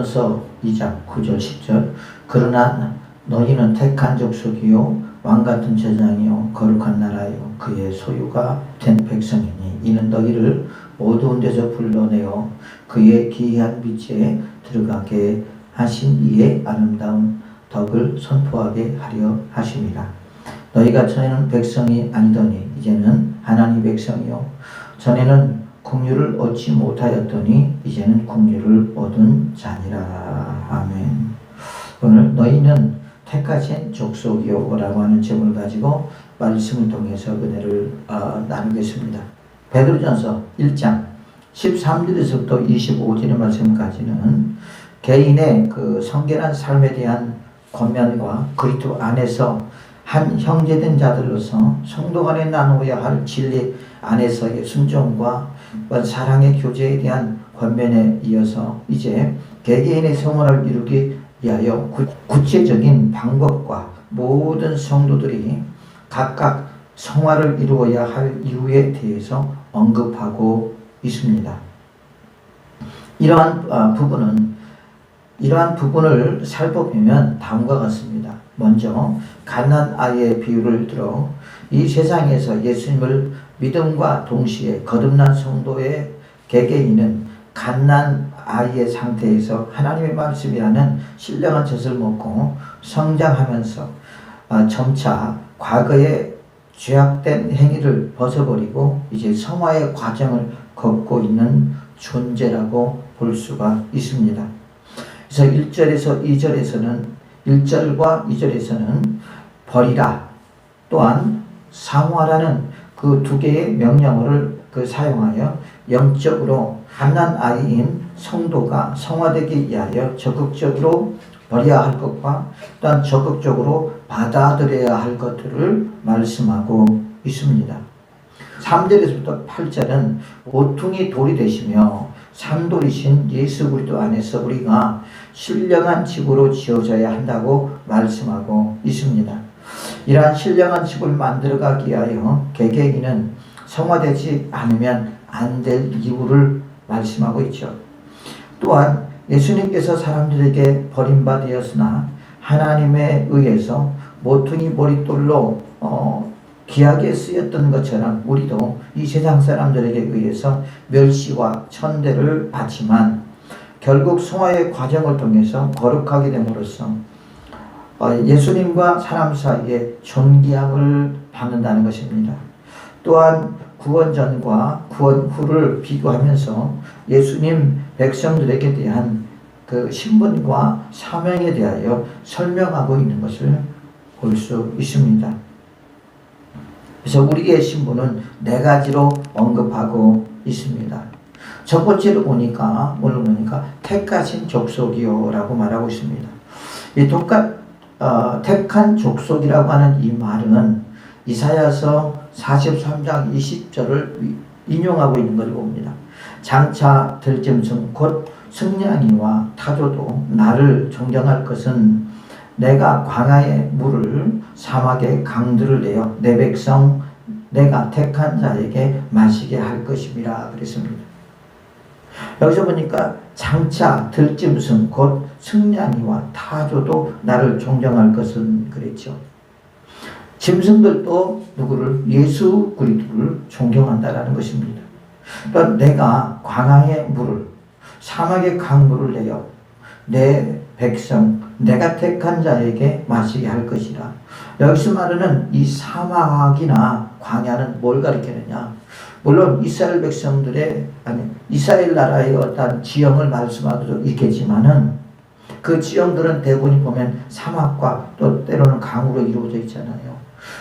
베드로전서 2장 9절 10절 그러나 너희는 택한 족속이요 왕같은 제장이요 거룩한 나라요 그의 소유가 된 백성이니 이는 너희를 어두운 데서 불러내어 그의 기이한 빛에 들어가게 하신 이의 아름다운 덕을 선포하게 하려 하심이라. 너희가 전에는 백성이 아니더니 이제는 하나님 백성이요 전에는 국류를 얻지 못하였더니 이제는 국류를 얻은 자니라. 아멘. 오늘 너희는 택하신 족속이요 라고 하는 제목을 가지고 말씀을 통해서 은혜를 나누겠습니다. 베드로전서 1장 13절에서부터 25절의 말씀까지는 개인의 그 성결한 삶에 대한 권면과 그리스도 안에서 한 형제된 자들로서 성도 간에 나누어야 할 진리 안에서의 순종과 사랑의 교제에 대한 권면에 이어서 이제 개개인의 성원을 이루기 위하여 구체적인 방법과 모든 성도들이 각각 성화를 이루어야 할 이유에 대해서 언급하고 있습니다. 이러한 부분을 살펴보면 다음과 같습니다. 먼저 갓난 아이의 비유를 들어 이 세상에서 예수님을 믿음과 동시에 거듭난 성도의 개개인은 갓난 아이의 상태에서 하나님의 말씀이 하는 신령한 젖을 먹고 성장하면서 점차 과거의 죄악된 행위를 벗어버리고 이제 성화의 과정을 걷고 있는 존재라고 볼 수가 있습니다. 그래서 1절과 2절에서는 버리라 또한 사모하라는 그 두 개의 명령어를 사용하여 영적으로 갓난 아이인 성도가 성화되기 위하여 적극적으로 버려야 할 것과 또한 적극적으로 받아들여야 할 것들을 말씀하고 있습니다. 3절에서부터 8절은 모퉁이 돌이 되시며 산돌이신 예수 그리스도 안에서 우리가 신령한 집으로 지어져야 한다고 말씀하고 있습니다. 이러한 신령한 집을 만들어가기 위하여 개개인은 성화되지 않으면 안 될 이유를 말씀하고 있죠. 또한 예수님께서 사람들에게 버림받으셨으나 하나님에 의해서 모퉁이 머릿돌로 귀하게 쓰였던 것처럼 우리도 이 세상 사람들에게 의해서 멸시와 천대를 받지만 결국 성화의 과정을 통해서 거룩하게 됨으로써 예수님과 사람 사이에 존귀함을 받는다는 것입니다. 또한 구원 전과 구원 후를 비교하면서 예수님 백성들에게 대한 그 신분과 사명에 대하여 설명하고 있는 것을 볼 수 있습니다. 그래서 우리의 신분은 네 가지로 언급하고 있습니다. 첫 번째로 보니까 택하신 족속이요 라고 말하고 있습니다. 이 택한 족속이라고 하는 이 말은 이사야서 43장 20절을 인용하고 있는 것을 봅니다. 장차 들짐승 곧 승냥이와 타조도 나를 존경할 것은 내가 광야의 물을 사막의 강들을 내어 내 백성 내가 택한 자에게 마시게 할 것임이라 그랬습니다. 여기서 보니까 장차 들짐승 곧 승냥이와 타조도 나를 존경할 것은 그랬죠. 짐승들도 누구를? 예수 그리스도를 존경한다라는 것입니다. 또 내가 광야의 물을 사막의 강물을 내어 내 백성 내가 택한 자에게 마시게 할 것이라. 여기서 말하는 이 사막이나 광야는 뭘 가리키느냐? 물론 이스라엘 백성들의 이스라엘 나라의 어떤 지형을 말씀하기도 있겠지만은 그 지형들은 대부분 보면 사막과 또 때로는 강으로 이루어져 있잖아요.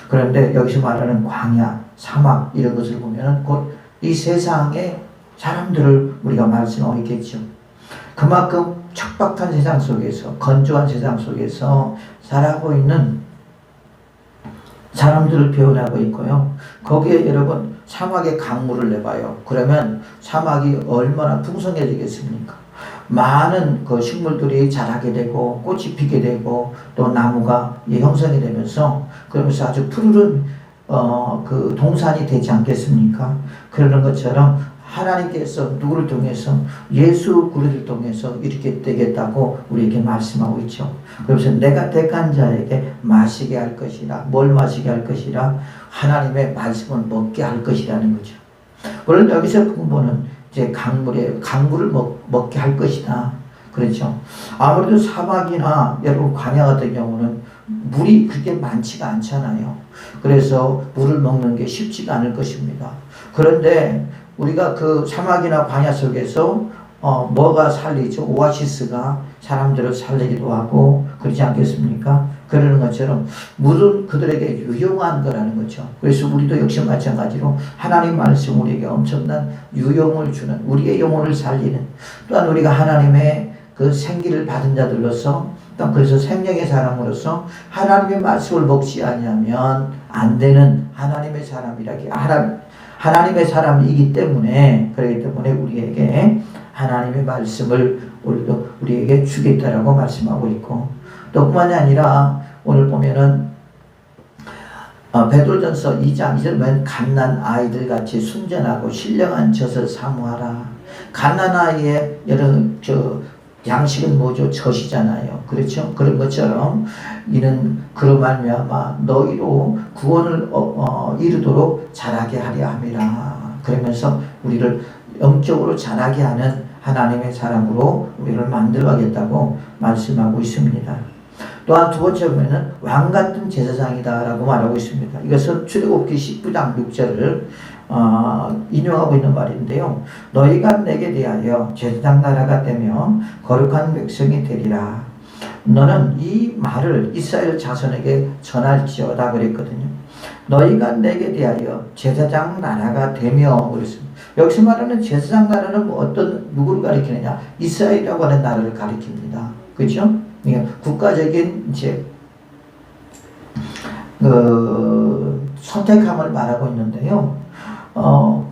그런데 여기서 말하는 광야, 사막 이런 것을 보면은 곧 이 세상의 사람들을 우리가 말씀하고 있겠죠. 그만큼 척박한 세상 속에서 건조한 세상 속에서 살아가고 있는 사람들을 표현하고 있고요. 거기에 여러분 사막의 강물을 내봐요. 그러면 사막이 얼마나 풍성해지겠습니까? 많은 그 식물들이 자라게 되고 꽃이 피게 되고 또 나무가 형성이 되면서 그러면서 아주 푸르른 그 동산이 되지 않겠습니까? 그러는 것처럼 하나님께서 누구를 통해서 예수 그리스도를 통해서 이렇게 되겠다고 우리에게 말씀하고 있죠. 그래서 내가 택한 자에게 마시게 할 것이라. 뭘 마시게 할 것이라? 하나님의 말씀을 먹게 할 것이라는 거죠. 물론 여기서 공부는 이제 강물을 먹게 할 것이다. 그렇죠. 아무래도 사막이나 여러분 광야 같은 경우는 물이 그렇게 많지가 않잖아요. 그래서 물을 먹는 게 쉽지가 않을 것입니다. 그런데 우리가 그 사막이나 광야 속에서 뭐가 살리죠? 오아시스가 사람들을 살리기도 하고 그러지 않겠습니까? 그러는 것처럼 물은 그들에게 유용한 거라는 거죠. 그래서 우리도 역시 마찬가지로 하나님 말씀 우리에게 엄청난 유용을 주는, 우리의 영혼을 살리는, 또한 우리가 하나님의 그 생기를 받은 자들로서, 또 그래서 생명의 사람으로서 하나님의 말씀을 먹지 아니하면 안 되는 하나님의 하나님의 사람이기 때문에, 그렇기 때문에 우리에게 하나님의 말씀을 우리에게 주겠다라고 말씀하고 있고, 또 뿐만이 아니라 오늘 보면은 베드로전서 2장 2절에 갓난 아이들 같이 순전하고 신령한 젖을 사모하라. 갓난 아이의 양식은 뭐죠? 젖이잖아요. 그렇죠? 그런 것처럼 이는 그로 말미암아 너희로 구원을 이루도록 자라게 하려 함이라. 그러면서 우리를 영적으로 자라게 하는 하나님의 사람으로 우리를 만들어가겠다고 말씀하고 있습니다. 또한 두 번째 보면은 왕같은 제사장이다 라고 말하고 있습니다. 이것은 출애굽기 19장 6절을 인용하고 있는 말인데요. 너희가 내게 대하여 제사장 나라가 되며 거룩한 백성이 되리라. 너는 이 말을 이스라엘 자손에게 전할지어다 그랬거든요. 너희가 내게 대하여 제사장 나라가 되며 그랬습니다. 여기서 말하는 제사장 나라는 누구를 가리키느냐? 이스라엘이라고 하는 나라를 가리킵니다. 그렇죠? 국가적인 이제 선택함을 말하고 있는데요.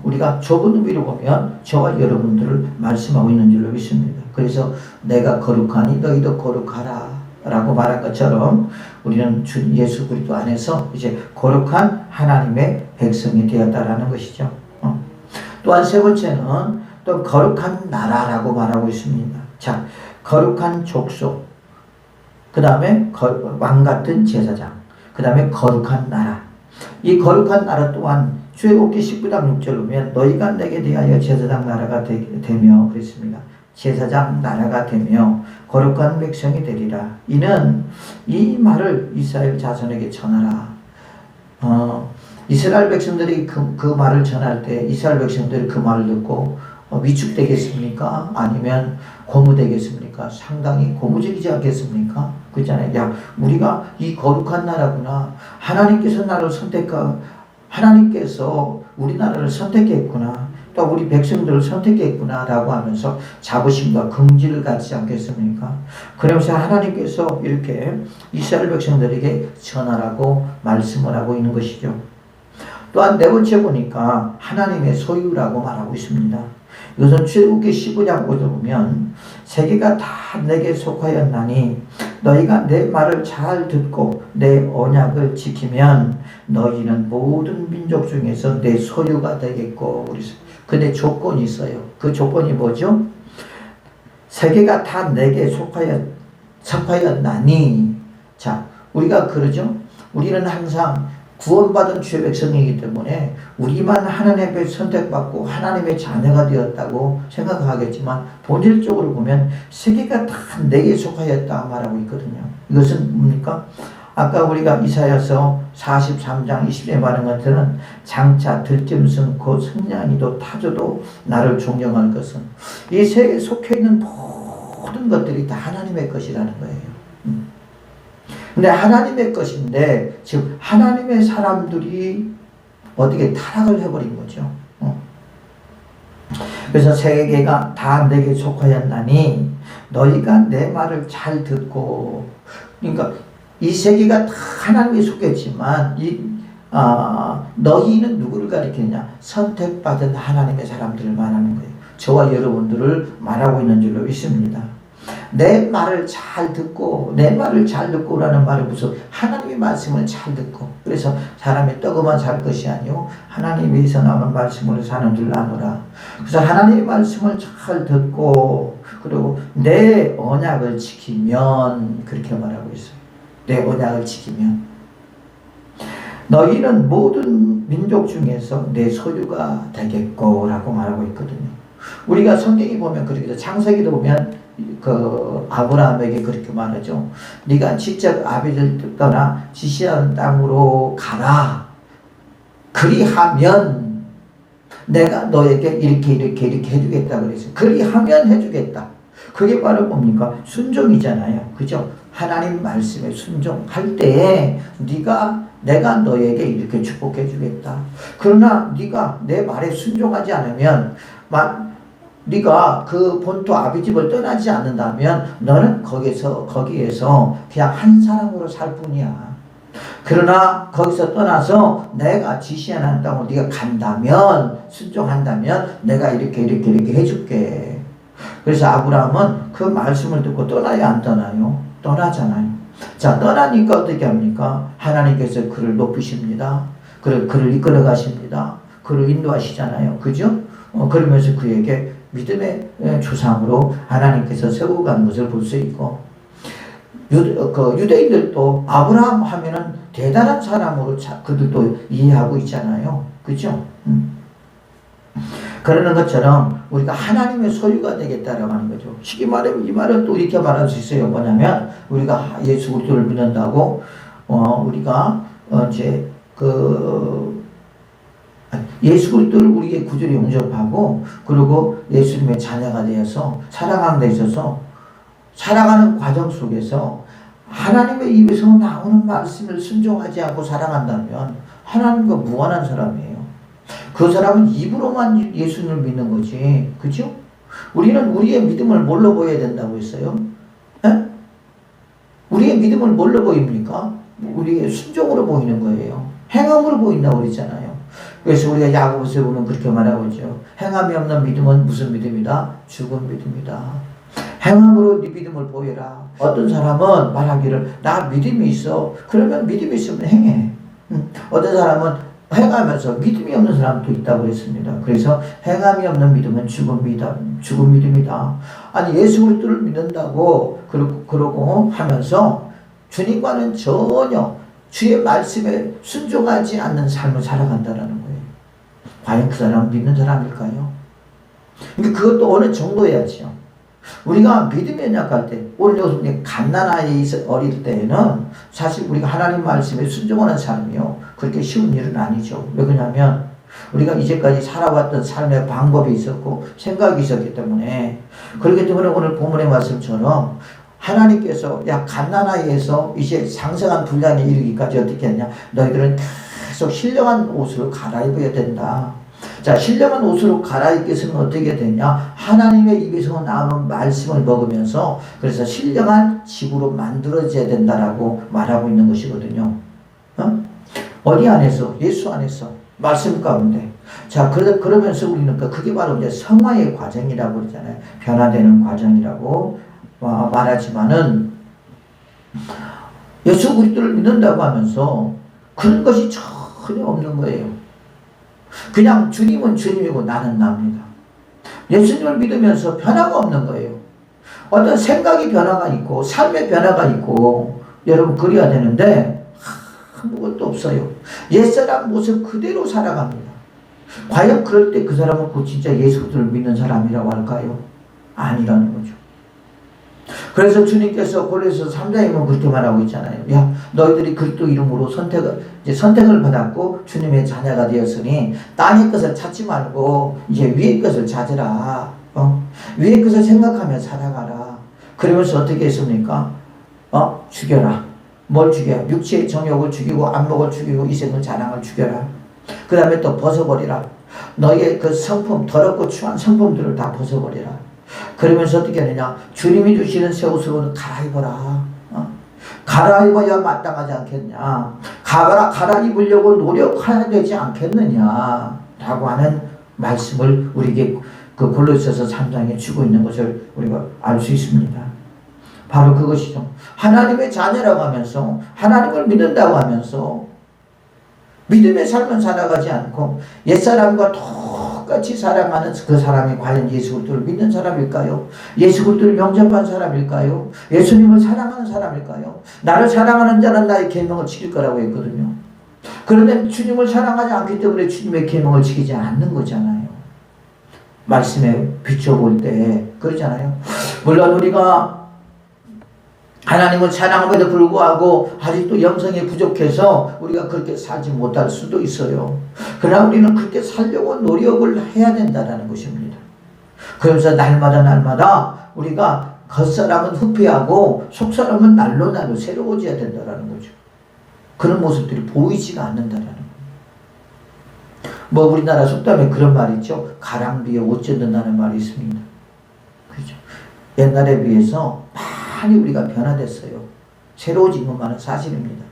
우리가 좁은 의미로 보면 저와 여러분들을 말씀하고 있는 줄로 믿습니다. 그래서 내가 거룩하니 너희도 거룩하라 라고 말한 것처럼 우리는 주 예수 그리스도 안에서 이제 거룩한 하나님의 백성이 되었다라는 것이죠. 또한 세 번째는 또 거룩한 나라라고 말하고 있습니다. 자, 거룩한 족속, 그 다음에 왕같은 제사장, 그 다음에 거룩한 나라. 이 거룩한 나라 또한 출애굽기 19장 6절을 보면 너희가 내게 대하여 제사장 나라가 되며 그랬습니다. 제사장 나라가 되며 거룩한 백성이 되리라. 이는 이 말을 이스라엘 자손에게 전하라. 이스라엘 백성들이 그 말을 전할 때 이스라엘 백성들이 그 말을 듣고 위축되겠습니까? 아니면 고무되겠습니까? 상당히 고무적이지 않겠습니까? 그렇잖아요. 야, 우리가 이 거룩한 나라구나. 하나님께서 우리나라를 선택했구나. 또 우리 백성들을 선택했구나. 라고 하면서 자부심과 긍지를 갖지 않겠습니까? 그러면서 하나님께서 이렇게 이스라엘 백성들에게 전하라고 말씀을 하고 있는 것이죠. 또한 네 번째 보니까 하나님의 소유라고 말하고 있습니다. 이것은 출애굽기 15장 5절 보면 세계가 다 내게 속하였나니 너희가 내 말을 잘 듣고 내 언약을 지키면 너희는 모든 민족 중에서 내 소유가 되겠고. 근데 조건이 있어요. 그 조건이 뭐죠? 세계가 다 내게 속하였나니. 자, 우리가 그러죠? 우리는 항상 구원받은 주의 백성이기 때문에 우리만 하나님의 선택받고 하나님의 자녀가 되었다고 생각하겠지만 본질적으로 보면 세계가 다 내게 속하였다 말하고 있거든요. 이것은 뭡니까? 아까 우리가 이사야서 43장 20절에 말한 것들은 장차 들짐승 곧 승냥이도 타조도 나를 존경할 것은 이 세계에 속해 있는 모든 것들이 다 하나님의 것이라는 거예요. 근데 하나님의 것인데 지금 하나님의 사람들이 어떻게 타락을 해버린 거죠. 그래서 세계가 다 내게 속하였나니 너희가 내 말을 잘 듣고. 그러니까 이 세계가 다 하나님에 속했지만 너희는 누구를 가리키느냐? 선택받은 하나님의 사람들을 말하는 거예요. 저와 여러분들을 말하고 있는 줄로 믿습니다. 내 말을 잘 듣고, 내 말을 잘 듣고라는 말은 무슨 하나님의 말씀을 잘 듣고, 그래서 사람이 떡으로만 살 것이 아니요 하나님에서 나오는 말씀으로 사는 줄 아노라. 그래서 하나님의 말씀을 잘 듣고, 그리고 내 언약을 지키면, 그렇게 말하고 있어요. 내 언약을 지키면 너희는 모든 민족 중에서 내 소유가 되겠고 라고 말하고 있거든요. 우리가 성경이 보면 그렇게, 창세기도 보면 그 아브라함에게 그렇게 말하죠. 네가 직접 아비를 떠나 지시하는 땅으로 가라. 그리하면 내가 너에게 이렇게 해주겠다 그랬어요. 그리하면 해주겠다. 그게 바로 뭡니까? 순종이잖아요. 그죠? 하나님 말씀에 순종할 때에 내가 너에게 이렇게 축복해 주겠다. 그러나 네가 내 말에 순종하지 않으면, 네가 그 본토 아비집을 떠나지 않는다면 너는 거기에서 그냥 한 사람으로 살 뿐이야. 그러나 거기서 떠나서 내가 지시하는 땅으로 네가 간다면, 순종한다면 내가 이렇게 해줄게. 그래서 아브라함은 그 말씀을 듣고 떠나야 안 떠나요? 떠나잖아요. 자, 떠나니까 어떻게 합니까? 하나님께서 그를 높이십니다. 그를 이끌어 가십니다. 그를 인도하시잖아요. 그죠? 그러면서 그에게 믿음의 조상으로 하나님께서 세우고 가는 것을 볼 수 있고, 유대인들도 아브라함 하면은 대단한 사람으로 그들도 이해하고 있잖아요. 그죠? 그러는 것처럼 우리가 하나님의 소유가 되겠다라고 하는 거죠. 쉽게 말하면 이 말은 또 이렇게 말할 수 있어요. 뭐냐면 우리가 예수 그리스도를 믿는다고 우리가 이제 예수 그리스도를 우리의 구주로 영접하고, 그리고 예수님의 자녀가 되어서 살아가는 데 있어서 살아가는 과정 속에서 하나님의 입에서 나오는 말씀을 순종하지 않고 살아간다면 하나님과 무관한 사람이에요. 그 사람은 입으로만 예수님을 믿는 거지. 그죠? 우리는 우리의 믿음을 뭘로 보여야 된다고 했어요? 에? 우리의 믿음을 뭘로 보입니까? 우리의 순종으로 보이는 거예요. 행함으로 보인다고 그랬잖아요. 그래서 우리가 야고보서에 보면 그렇게 말하고 있죠. 행함이 없는 믿음은 무슨 믿음이다? 죽은 믿음이다. 행함으로 네 믿음을 보여라. 어떤 사람은 말하기를 나 믿음이 있어. 그러면 믿음이 있으면 행해. 어떤 사람은 행하면서 믿음이 없는 사람도 있다고 그랬습니다. 그래서 행함이 없는 믿음은 죽은 믿음이다. 아니 예수 그리스도를 믿는다고 그러고 하면서 주님과는 전혀 주의 말씀에 순종하지 않는 삶을 살아간다는 거예요. 과연 그 사람은 믿는 사람일까요? 그러니까 그것도 어느 정도여야죠. 우리가 믿음이 연약할 때, 오늘 여러분 갓난아이 어릴 때에는 사실 우리가 하나님 말씀에 순종하는 삶이요, 그렇게 쉬운 일은 아니죠. 왜 그러냐면 우리가 이제까지 살아왔던 삶의 방법이 있었고 생각이 있었기 때문에. 그렇기 때문에 오늘 본문의 말씀처럼 하나님께서 갓난아이에서 이제 상생한 분량에 이르기까지 어떻게 했냐, 너희들은 계속 신령한 옷을 갈아입어야 된다. 자, 신령한 옷으로 갈아입게 되면 어떻게 되냐? 하나님의 입에서 나오는 말씀을 먹으면서, 그래서 신령한 집으로 만들어져야 된다라고 말하고 있는 것이거든요. 어디 안에서? 예수 안에서. 말씀 가운데. 자, 그러면서 우리는 그게 바로 이제 성화의 과정이라고 그러잖아요. 변화되는 과정이라고 말하지만은, 예수 그리스도를 믿는다고 하면서 그런 것이 전혀 없는 거예요. 그냥 주님은 주님이고 나는 나입니다. 예수님을 믿으면서 변화가 없는 거예요. 어떤 생각의 변화가 있고 삶의 변화가 있고 여러분 그래야 되는데 아무것도 없어요. 옛사람 모습 그대로 살아갑니다. 과연 그럴 때 그 사람은 그 진짜 예수 그리스도를 믿는 사람이라고 할까요? 아니라는 거죠. 그래서 주님께서 골로새서 3장에 보면 그렇게 말하고 있잖아요. 야, 너희들이 그리스도 이름으로 선택을 받았고 주님의 자녀가 되었으니 땅의 것을 찾지 말고 이제 위의 것을 찾으라. 위의 것을 생각하며 살아가라. 그러면서 어떻게 했습니까? 죽여라. 뭘 죽여요? 육체의 정욕을 죽이고 안목을 죽이고 이생의 자랑을 죽여라. 그 다음에 또 벗어버리라. 너의 그 성품, 더럽고 추한 성품들을 다 벗어버리라. 그러면서 어떻게 하느냐? 주님이 주시는 새 옷으로 갈아입어라. 갈아입어야 마땅하지 않겠냐? 갈아입으려고 노력해야 되지 않겠느냐? 라고 하는 말씀을 우리에게 그 골로새서 3장에 주고 있는 것을 우리가 알 수 있습니다. 바로 그것이죠. 하나님의 자녀라고 하면서 하나님을 믿는다고 하면서 믿음의 삶을 살아가지 않고 옛사람과 똑같이 살아가는 그 사람이 과연 예수 그리스도를 믿는 사람일까요? 예수 그리스도를 영접한 사람일까요? 예수님을 사랑하는 사람일까요? 나를 사랑하는 자는 나의 계명을 지킬 거라고 했거든요. 그런데 주님을 사랑하지 않기 때문에 주님의 계명을 지키지 않는 거잖아요. 말씀에 비춰볼 때 그러잖아요. 물론 우리가 하나님을 사랑함에도 불구하고 아직도 영성이 부족해서 우리가 그렇게 살지 못할 수도 있어요. 그러나 우리는 그렇게 살려고 노력을 해야 된다는 것입니다. 그러면서 날마다 우리가 겉사람은 후피하고 속사람은 날로 새로워져야 된다는 거죠. 그런 모습들이 보이지가 않는다는 거예요. 뭐 우리나라 속담에 그런 말이 있죠. 가랑비에 옷 젖는다는 말이 있습니다. 그렇죠. 옛날에 비해서 많이 우리가 변화됐어요. 새로워진 것만은 사실입니다.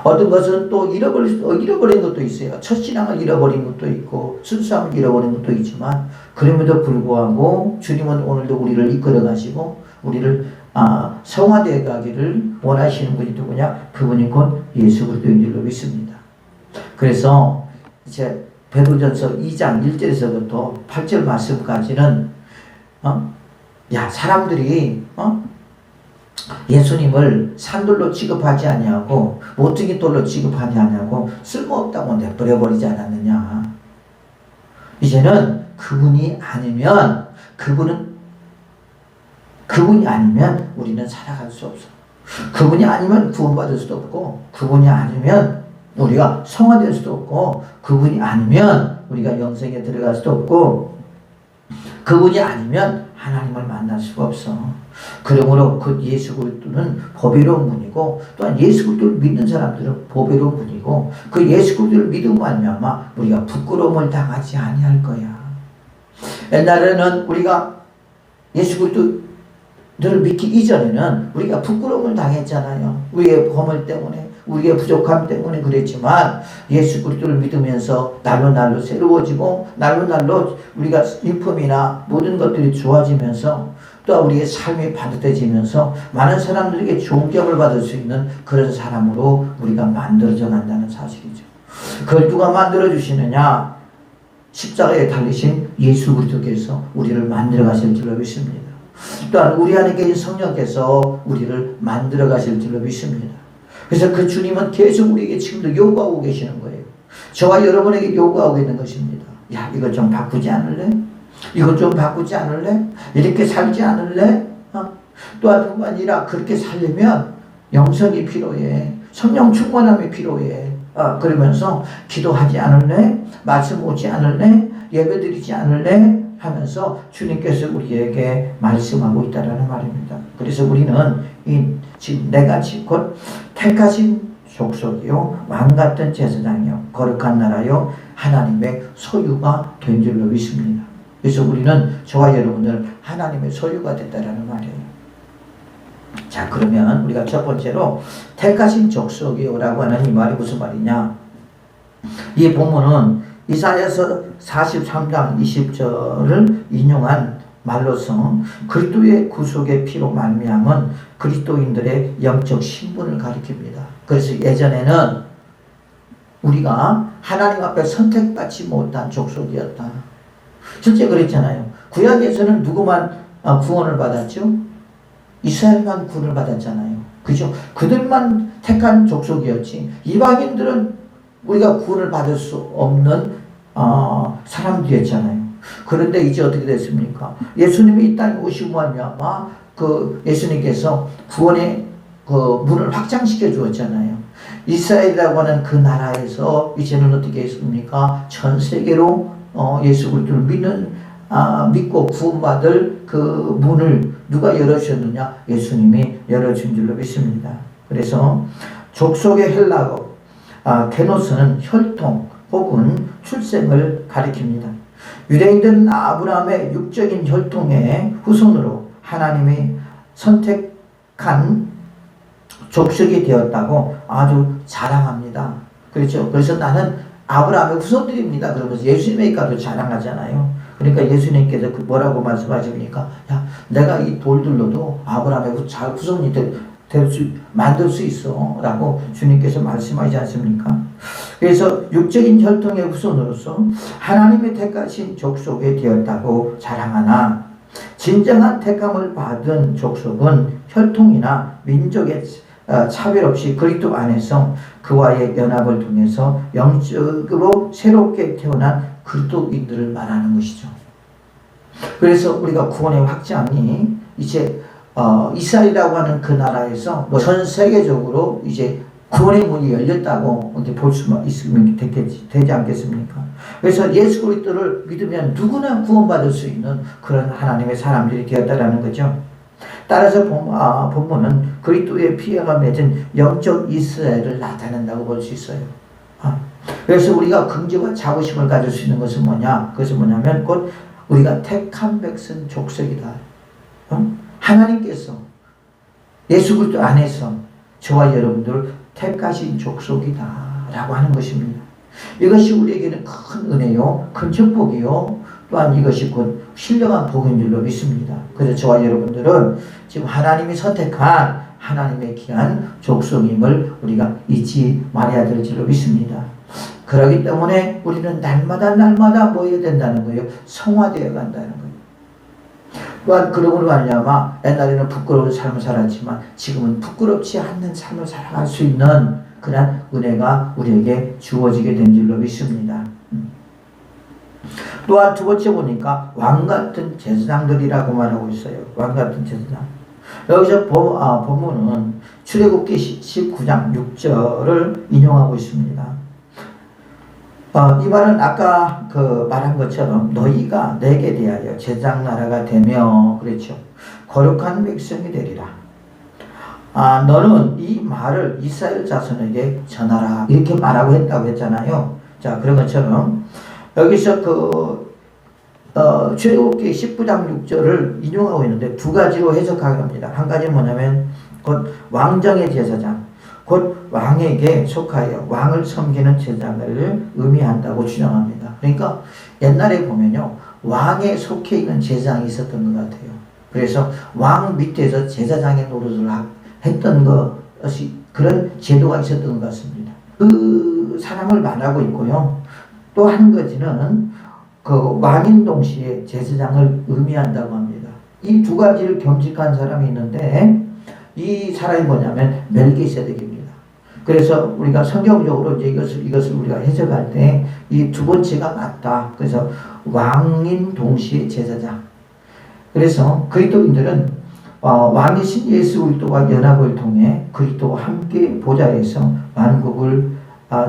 어떤 것은 또 잃어버린 것도 있어요. 첫신앙을 잃어버린 것도 있고 순수함을 잃어버린 것도 있지만 그럼에도 불구하고 주님은 오늘도 우리를 이끌어 가시고 우리를 성화되어 가기를 원하시는 분이 누구냐? 그분이 곧 예수 그리스도인 줄로 믿습니다. 그래서 이제 베드로전서 2장 1절에서부터 8절 말씀까지는 사람들이 예수님을 산돌로 취급하지 아니하고 모퉁이 돌로 취급하지 아니하고 쓸모없다고 내버려버리지 않았느냐. 이제는 그분이 아니면 우리는 살아갈 수 없어. 그분이 아니면 구원받을 수도 없고 그분이 아니면 우리가 성화될 수도 없고 그분이 아니면 우리가 영생에 들어갈 수도 없고 그분이 아니면 하나님을 만날 수가 없어. 그러므로 그 예수 그리스도는 보배로운 분이고 또한 예수 그리스도를 믿는 사람들은 보배로운 분이고 그 예수 그리스도를 믿음으로 말미암아 우리가 부끄러움을 당하지 아니할 거야. 옛날에는 우리가 예수 그리스도를 믿기 이전에는 우리가 부끄러움을 당했잖아요. 우리의 범을 때문에 우리의 부족함 때문에 그랬지만 예수 그리스도를 믿으면서 날로 새로워지고 날로 우리가 인품이나 모든 것들이 좋아지면서 또 우리의 삶이 반듯해지면서 많은 사람들에게 존경을 받을 수 있는 그런 사람으로 우리가 만들어져 간다는 사실이죠. 그걸 누가 만들어주시느냐? 십자가에 달리신 예수 그리스도께서 우리를 만들어 가실 줄로 믿습니다. 또한 우리 안에 계신 성령께서 우리를 만들어 가실 줄로 믿습니다. 그래서 그 주님은 계속 우리에게 지금도 요구하고 계시는 거예요. 저와 여러분에게 요구하고 있는 것입니다. 야, 이거 좀 바꾸지 않을래? 이거 좀 바꾸지 않을래? 이렇게 살지 않을래? 또한 뿐만 아니라 그렇게 살려면 영성이 필요해. 성령 충만함이 필요해. 그러면서 기도하지 않을래? 말씀 오지 않을래? 예배드리지 않을래? 하면서 주님께서 우리에게 말씀하고 있다는 말입니다. 그래서 우리는 지금 내가 곧 택하신 족속이요 왕같은 제사장이요 거룩한 나라요 하나님의 소유가 된 줄로 믿습니다. 그래서 우리는 저와 여러분들 하나님의 소유가 됐다는 말이에요. 자, 그러면 우리가 첫 번째로 택하신 족속이요라고 하는 이 말이 무슨 말이냐? 이 본문은 이사야서 43장 20절을 인용한 말로서 그리스도의 구속의 피로 말미암은 그리스도인들의 영적 신분을 가리킵니다. 그래서 예전에는 우리가 하나님 앞에 선택받지 못한 족속이었다. 실제 그랬잖아요. 구약에서는 누구만 구원을 받았죠? 이스라엘만 구원을 받았잖아요. 그죠? 그들만 택한 족속이었지. 이방인들은 우리가 구원을 받을 수 없는 사람들이었잖아요. 그런데 이제 어떻게 됐습니까? 예수님이 이 땅에 오시고 말미암아 그 예수님께서 구원의 그 문을 확장시켜 주었잖아요. 이스라엘이라고 하는 그 나라에서 이제는 어떻게 했습니까? 전 세계로 예수 그리스도를 믿고 구원받을 그 문을 누가 열어주셨느냐? 예수님이 열어준 줄로 믿습니다. 그래서 족속의 헬라어 게노스는 혈통 혹은 출생을 가리킵니다. 유대인들은 아브라함의 육적인 혈통의 후손으로 하나님이 선택한 족속이 되었다고 아주 자랑합니다. 그렇죠? 그래서 나는 아브라함의 후손들입니다. 그러면서 예수님의 가도 자랑하잖아요. 그러니까 예수님께서 뭐라고 말씀하십니까? 야, 내가 이 돌들로도 아브라함의 후손이 만들 수 있어 라고 주님께서 말씀하지 않습니까? 그래서 육적인 혈통의 후손으로서 하나님의 택하신 족속이 되었다고 자랑하나 진정한 택함을 받은 족속은 혈통이나 민족의 차별 없이 그리스도 안에서 그와의 연합을 통해서 영적으로 새롭게 태어난 그리스도인들을 말하는 것이죠. 그래서 우리가 구원의 확장이 이제 이스라엘이라고 하는 그 나라에서 전 세계적으로 이제 구원의 문이 열렸다고 이렇게 볼 수 있으면 되지 않겠습니까? 그래서 예수 그리스도를 믿으면 누구나 구원받을 수 있는 그런 하나님의 사람들이 되었다라는 거죠. 따라서 본문은 그리스도의 피가 맺은 영적 이스라엘을 나타낸다고 볼 수 있어요. 그래서 우리가 긍지와 자부심을 가질 수 있는 것은 뭐냐? 그것은 뭐냐면 곧 우리가 택한 백성 족속이다. 하나님께서 예수 그리스도 안에서 저와 여러분들을 택하신 족속이다 라고 하는 것입니다. 이것이 우리에게는 큰 은혜요, 큰 축복이요, 또한 이것이 곧 신령한 복인 줄로 믿습니다. 그래서 저와 여러분들은 지금 하나님이 선택한 하나님의 귀한 족속임을 우리가 잊지 말아야 될 줄로 믿습니다. 그렇기 때문에 우리는 날마다 모여야 된다는 거예요. 성화되어 간다는 거예요. 또한 그러므로 말미암아 옛날에는 부끄러운 삶을 살았지만 지금은 부끄럽지 않는 삶을 살아갈 수 있는 그런 은혜가 우리에게 주어지게 된 줄로 믿습니다. 또한 두 번째 보니까 왕같은 제사장들이라고 말하고 있어요. 왕같은 제사장. 여기서 본문은 출애굽기 19장 6절을 인용하고 있습니다. 이 말은 아까 말한 것처럼 너희가 내게 대하여 제사장 나라가 되며 그랬죠. 거룩한 백성이 되리라. 너는 이 말을 이스라엘 자손에게 전하라. 이렇게 말하고 했다고 했잖아요. 자, 그런 것처럼 여기서 출애굽기 19장 6절을 인용하고 있는데 두 가지로 해석하게 합니다. 한 가지는 뭐냐면 곧 왕정의 제사장, 곧 왕에게 속하여 왕을 섬기는 제사장을 의미한다고 주장합니다. 그러니까 옛날에 보면요, 왕에 속해 있는 제사장이 있었던 것 같아요. 그래서 왕 밑에서 제사장의 노릇을 했던 것이 그런 제도가 있었던 것 같습니다. 그 사람을 말하고 있고요. 또 한 가지는 왕인 동시에 제사장을 의미한다고 합니다. 이 두 가지를 겸직한 사람이 있는데 이 사람이 뭐냐면 멜기세덱입니다. 그래서 우리가 성경적으로 이제 이것을 우리가 해석할 때 이 두 번째가 맞다. 그래서 왕인 동시에 제사장. 그래서 그리스도인들은 왕이신 예수 그리스도와 연합을 통해 그리스도와 함께 보좌에서 만국을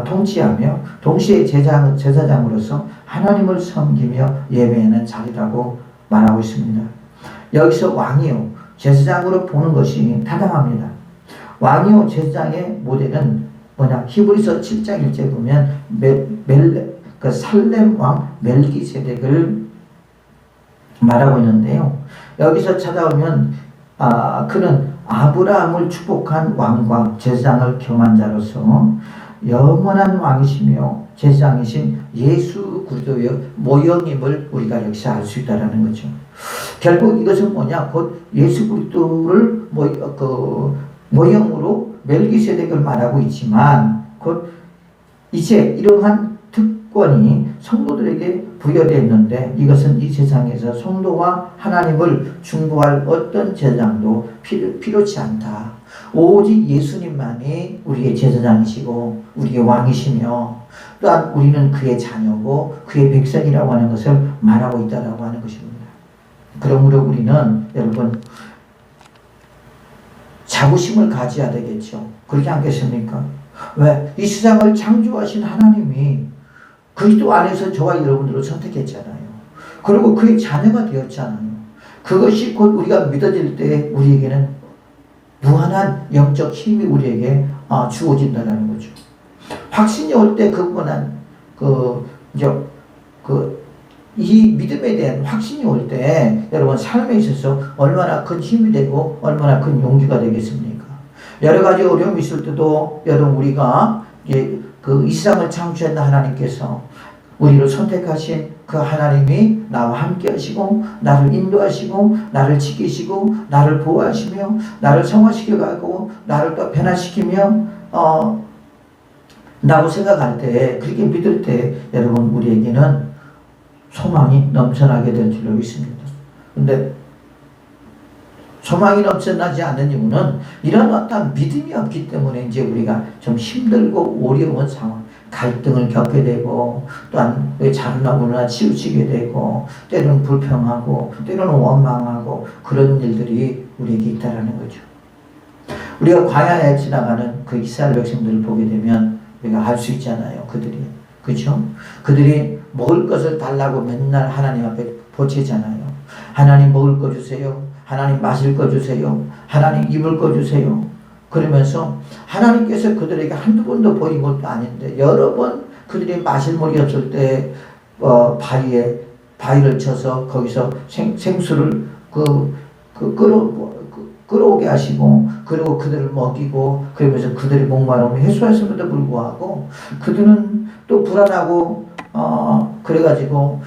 통치하며 동시에 제사장으로서 하나님을 섬기며 예배하는 자리라고 말하고 있습니다. 여기서 왕이요 제사장으로 보는 것이 타당합니다. 왕이요 제사장의 모델은 뭐냐? 히브리서 7장 1절 보면 살렘 왕 멜기세덱을 말하고 있는데요. 여기서 찾아오면 그는 아브라함을 축복한 왕과 제사장을 겸한 자로서 영원한 왕이시며 제사장이신 예수 그리스도의 모형임을 우리가 역시 알 수 있다는 거죠. 결국 이것은 뭐냐? 곧 예수 그리스도를 모형으로 멜기세덱을 말하고 있지만 곧 이제 이러한 특권이 성도들에게 부여되었는데 이것은 이 세상에서 성도와 하나님을 중보할 어떤 제사장도 필요치 않다. 오직 예수님만이 우리의 제사장이시고 우리의 왕이시며 또한 우리는 그의 자녀고 그의 백성이라고 하는 것을 말하고 있다라고 하는 것입니다. 그러므로 우리는 여러분 자부심을 가져야 되겠죠. 그렇지 않겠습니까? 왜? 이 세상을 창조하신 하나님이 그리스도 안에서 저와 여러분들을 선택했잖아요. 그리고 그의 자녀가 되었잖아요. 그것이 곧 우리가 믿어질 때 우리에게는 무한한 영적 힘이 우리에게 주어진다는 거죠. 확신이 올 때 이 믿음에 대한 확신이 올 때 여러분 삶에 있어서 얼마나 큰 힘이 되고 얼마나 큰 용기가 되겠습니까? 여러 가지 어려움이 있을 때도 여러분 우리가 이 세상을 창조한 하나님께서 우리를 선택하신 그 하나님이 나와 함께 하시고 나를 인도하시고 나를 지키시고 나를 보호하시며 나를 성화시켜 가고 나를 또 변화시키며 라고 생각할 때, 그렇게 믿을 때 여러분 우리에게는 소망이 넘쳐나게 될 줄로 믿습니다. 근데 소망이 넘쳐나지 않는 이유는 이런 어떤 믿음이 없기 때문에 이제 우리가 좀 힘들고 어려운 상황, 갈등을 겪게 되고 또한 자르나무나 치우치게 되고 때로는 불평하고 때로는 원망하고 그런 일들이 우리에게 있다라는 거죠. 우리가 광야에 지나가는 그 이스라엘 백성들을 보게 되면 우리가 알 수 있잖아요. 그렇죠? 그들이 먹을 것을 달라고 맨날 하나님 앞에 보채잖아요. 하나님 먹을 거 주세요. 하나님 마실 거 주세요. 하나님 입을 거 주세요. 그러면서 하나님께서 그들에게 한두 번도 보인 것도 아닌데 여러 번 그들이 마실 물이 없을 때 바위를 쳐서 거기서 생수를 끌어오게 하시고 그리고 그들을 먹이고 그러면서 그들의 목마름을 해소했음에도 불구하고 그들은 또 불안하고 그래가지고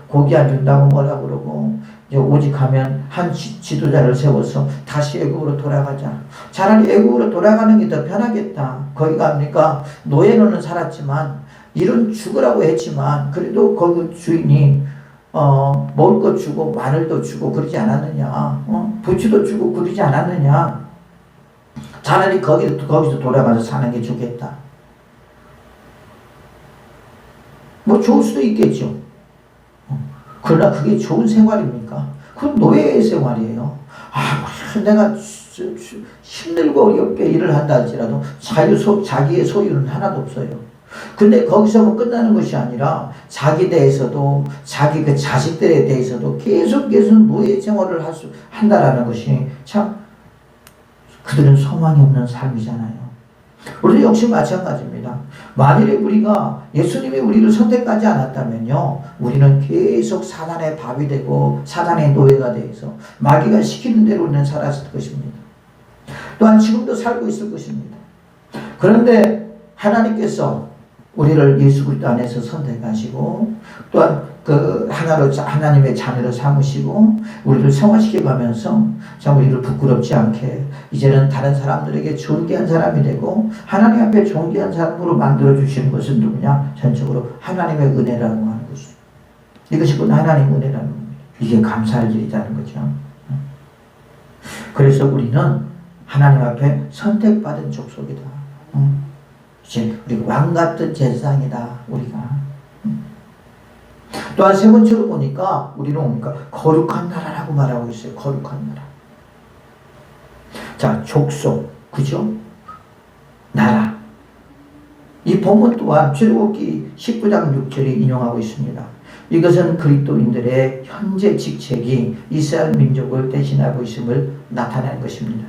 고기 안 준다고 뭐라 그러고 이제 오직하면 한 지도자를 세워서 다시 애국으로 돌아가자. 차라리 애국으로 돌아가는 게 더 편하겠다. 거기 가니까 노예로는 살았지만 일은 죽으라고 했지만 그래도 거기 주인이 먹을 것 주고 마늘도 주고 그러지 않았느냐, 부추도 주고 그러지 않았느냐. 차라리 거기서 돌아가서 사는 게 좋겠다. 뭐 좋을 수도 있겠죠. 그러나 그게 좋은 생활입니까? 그건 노예의 생활이에요. 내가 힘들고 어렵게 일을 한다 할지라도 자기의 소유는 하나도 없어요. 근데 거기서만 끝나는 것이 아니라 자기 대해서도 자기 그 자식들에 대해서도 계속 노예 생활을 한다라는 것이 참 그들은 소망이 없는 삶이잖아요. 우리 역시 마찬가지입니다. 만일에 우리가 예수님이 우리를 선택하지 않았다면요, 우리는 계속 사단의 밥이 되고 사단의 노예가 되어서 마귀가 시키는 대로 우리는 살았을 것입니다. 또한 지금도 살고 있을 것입니다. 그런데 하나님께서 우리를 예수 그리스도 안에서 선택하시고 또한 그 하나님의 자녀로 삼으시고 우리를 성화시켜 가면서 참 우리를 부끄럽지 않게 이제는 다른 사람들에게 존귀한 사람이 되고 하나님 앞에 존귀한 사람으로 만들어 주시는 것은 누구냐? 전적으로 하나님의 은혜라고 하는 것이죠. 이것이 곧 하나님의 은혜라는 겁니다. 이게 감사할 일이라는 거죠. 그래서 우리는 하나님 앞에 선택받은 족속이다. 이제 우리가 왕 같은 제사장이다. 우리가. 또한 세 번째로 보니까 우리는 뭡니까? 거룩한 나라라고 말하고 있어요. 거룩한 나라. 자, 족속, 그죠? 나라. 이 본문 또한 출애굽기 19장 6절이 인용하고 있습니다. 이것은 그리스도인들의 현재 직책이 이스라엘 민족을 대신하고 있음을 나타내는 것입니다.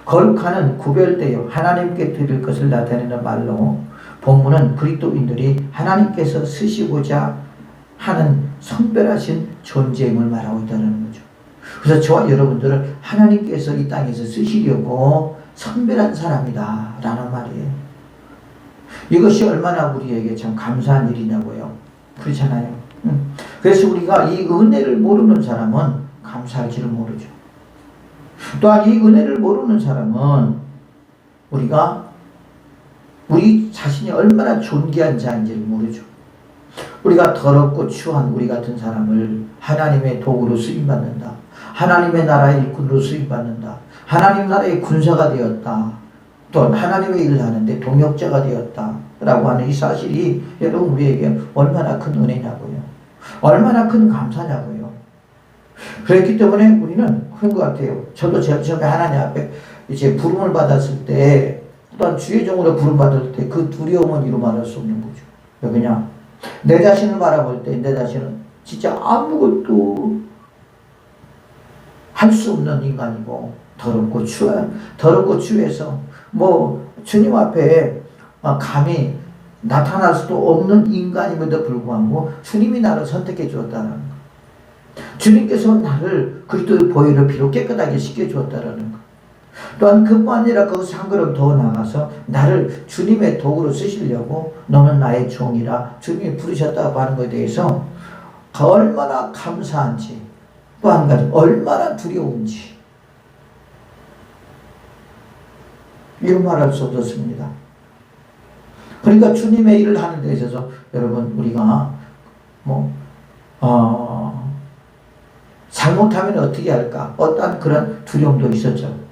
거룩한은 구별되어 하나님께 드릴 것을 나타내는 말로 본문은 그리스도인들이 하나님께서 쓰시고자 하는 선별하신 존재임을 말하고 있다는 거죠. 그래서 저와 여러분들은 하나님께서 이 땅에서 쓰시려고 선별한 사람이다 라는 말이에요. 이것이 얼마나 우리에게 참 감사한 일이냐고요. 그렇잖아요. 그래서 우리가 이 은혜를 모르는 사람은 감사할 줄을 모르죠. 또한 이 은혜를 모르는 사람은 우리 자신이 얼마나 존귀한 자인지를 모르죠. 우리가 더럽고 추한 우리 같은 사람을 하나님의 도구로 쓰임받는다. 하나님의 나라의 일꾼으로 쓰임받는다. 하나님 나라의 군사가 되었다. 또 하나님의 일을 하는데 동역자가 되었다. 라고 하는 이 사실이 여러분 우리에게 얼마나 큰 은혜냐고요. 얼마나 큰 감사냐고요. 그렇기 때문에 우리는 그런 것 같아요. 저도 처음에 하나님 앞에 이제 부름을 받았을 때 또한 주의 종으로 부름받을 때 그 두려움은 이루 말할 수 없는 거죠. 왜냐? 내 자신을 바라볼 때 내 자신은 진짜 아무것도 할 수 없는 인간이고 더럽고 추해서 뭐 주님 앞에 감히 나타날 수도 없는 인간임에도 불구하고 주님이 나를 선택해 주었다는 것. 주님께서 나를 그리스도의 보혈로 비로 깨끗하게 씻겨 주었다는 것. 또한 그뿐 아니라 거기서 한 걸음 더 나가서 나를 주님의 도구로 쓰시려고 너는 나의 종이라 주님이 부르셨다고 하는 것에 대해서 얼마나 감사한지, 또 한 가지 얼마나 두려운지 이런 말할 수 없었습니다. 그러니까 주님의 일을 하는 데 있어서 여러분 우리가 잘못하면 어떻게 할까? 어떤 그런 두려움도 있었죠.